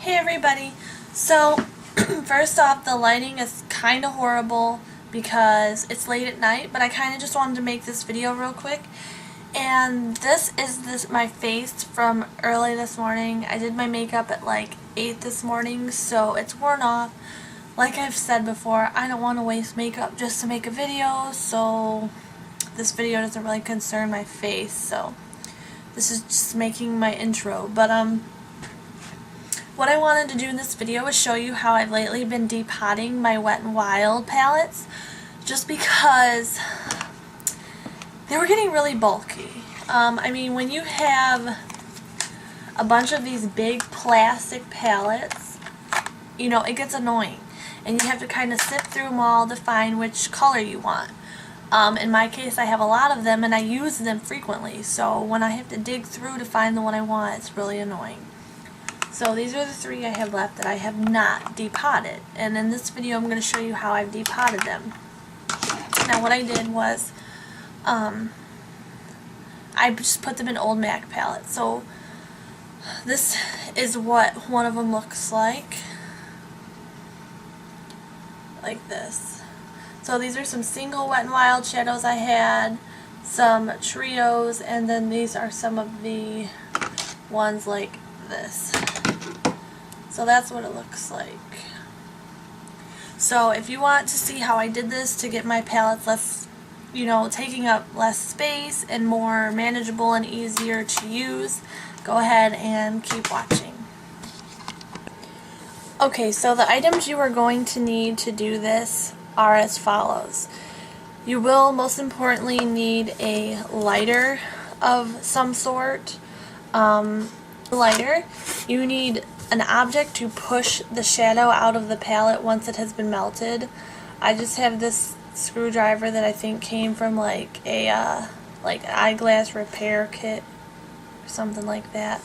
Hey everybody! So, first off, the lighting is kind of horrible because it's late at night, but I kind of just wanted to make this video real quick. And this is my face from early this morning. I did my makeup at like 8 this morning, so it's worn off. Like I've said before, I don't want to waste makeup just to make a video, so this video doesn't really concern my face, so this is just making my intro. But what I wanted to do in this video is show you how I've lately been depotting my Wet n Wild palettes, just because they were getting really bulky. I mean, when you have a bunch of these big plastic palettes, you know, it gets annoying. And you have to kind of sift through them all to find which color you want. In my case, I have a lot of them and I use them frequently. So when I have to dig through to find the one I want, it's really annoying. So these are the three I have left that I have not depotted. And in this video, I'm going to show you how I've depotted them. Now what I did was, I just put them in old MAC palettes. So this is what one of them looks like this. So these are some single Wet n Wild shadows I had, some trios, and then these are some of the ones like this. So that's what it looks like. So if you want to see how I did this to get my palettes less, you know, taking up less space and more manageable and easier to use, go ahead and keep watching. Okay, so the items you are going to need to do this are as follows. You will most importantly need a lighter of some sort. Lighter. You need an object to push the shadow out of the palette once it has been melted. I just have this screwdriver that I think came from like a eyeglass repair kit or something like that.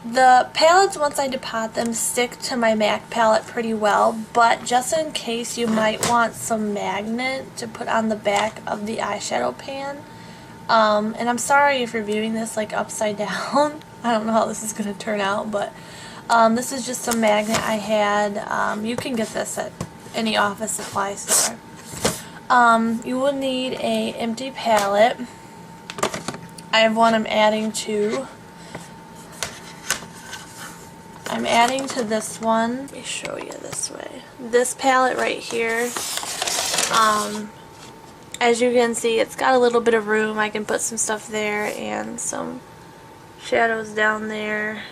The palettes, once I depot them, stick to my MAC palette pretty well, but just in case you might want some magnet to put on the back of the eyeshadow pan. And I'm sorry if you're viewing this like upside down. I don't know how this is going to turn out, but this is just some magnet I had. You can get this at any office supply store. You will need a empty palette. I have one I'm adding to. I'm adding to this one. Let me show you this way. This palette right here, as you can see, it's got a little bit of room. I can put some stuff there and some shadows down there.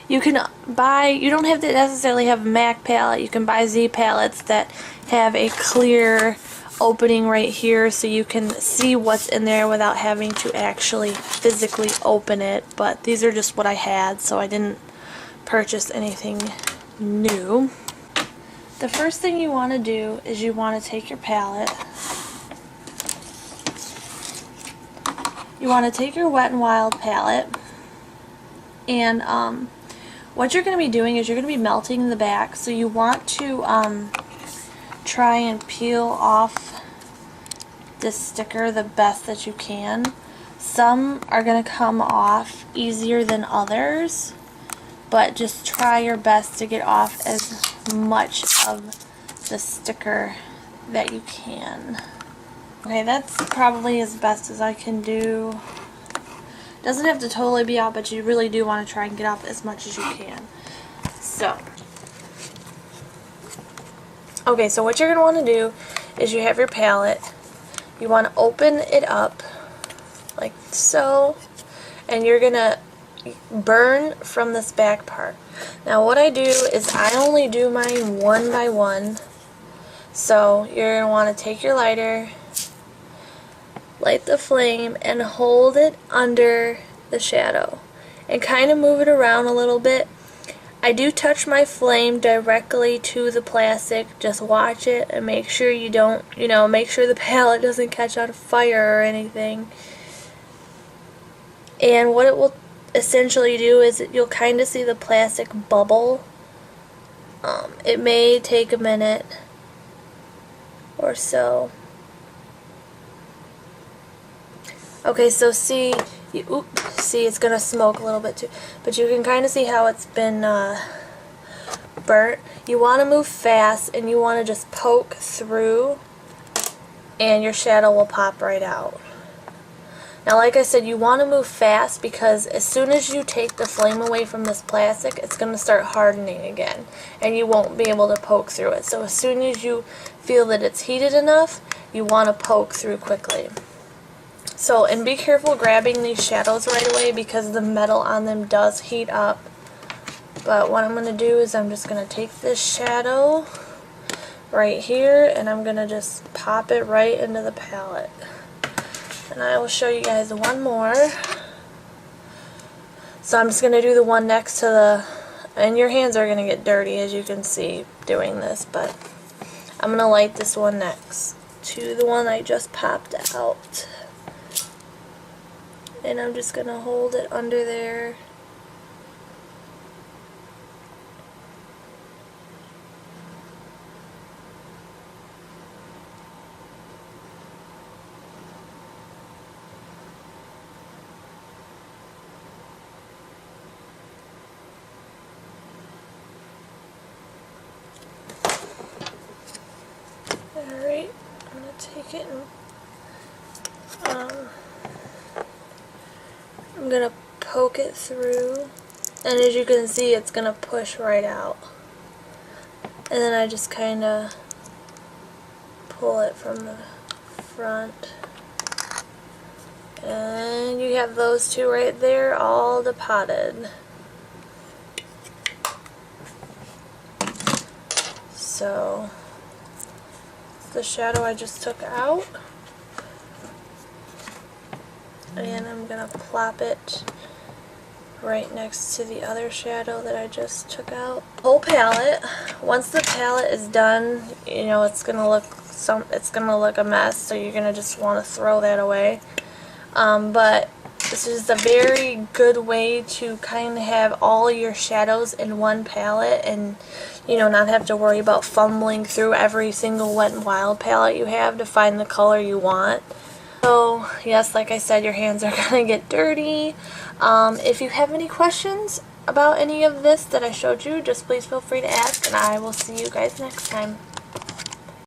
You can buy, you don't have to necessarily have a MAC palette. You can buy Z palettes that have a clear opening right here so you can see what's in there without having to actually physically open it. But these are just what I had, so I didn't purchase anything new. The first thing you want to do is you want to take your palette. You want to take your Wet n Wild palette, and what you're going to be doing is you're going to be melting the back. So you want to try and peel off this sticker the best that you can. Some are going to come off easier than others, but just try your best to get off as much of the sticker that you can. Okay, that's probably as best as I can do. Doesn't have to totally be out, but you really do want to try and get off as much as you can. So, okay, so what you're going to want to do is you have your palette. You want to open it up like so, and you're going to burn from this back part. Now what I do is I only do mine one by one. So you're going to want to take your lighter, light the flame, and hold it under the shadow and kind of move it around a little bit. I do touch my flame directly to the plastic. Just watch it and make sure you don't, make sure the palette doesn't catch on fire or anything. And what it will essentially do is you'll kind of see the plastic bubble. It may take a minute or so. Okay, so see, Oops, see, it's going to smoke a little bit too. But you can kind of see how it's been burnt. You want to move fast, and you want to just poke through, and your shadow will pop right out. Now, like I said, you want to move fast because as soon as you take the flame away from this plastic, it's going to start hardening again, and you won't be able to poke through it. So as soon as you feel that it's heated enough, you want to poke through quickly. So, and be careful grabbing these shadows right away because the metal on them does heat up. But what I'm going to do is I'm just going to take this shadow right here, and I'm going to just pop it right into the palette. And I will show you guys one more. So I'm just going to do the one next to the, and your hands are going to get dirty as you can see doing this, but I'm going to light this one next to the one I just popped out. And I'm just going to hold it under there. Alright, I'm going to take it and I'm going to poke it through, and as you can see it's going to push right out. And then I just kind of pull it from the front. And you have those two right there all depotted. So the shadow I just took out, and I'm going to plop it right next to the other shadow that I just took out. Whole palette. Once the palette is done, you know it's going to look a mess, so you're going to just want to throw that away. But this is a very good way to kind of have all your shadows in one palette and, you know, not have to worry about fumbling through every single Wet n Wild palette you have to find the color you want. So, yes, like I said, your hands are going to get dirty. If you have any questions about any of this that I showed you, just please feel free to ask, and I will see you guys next time.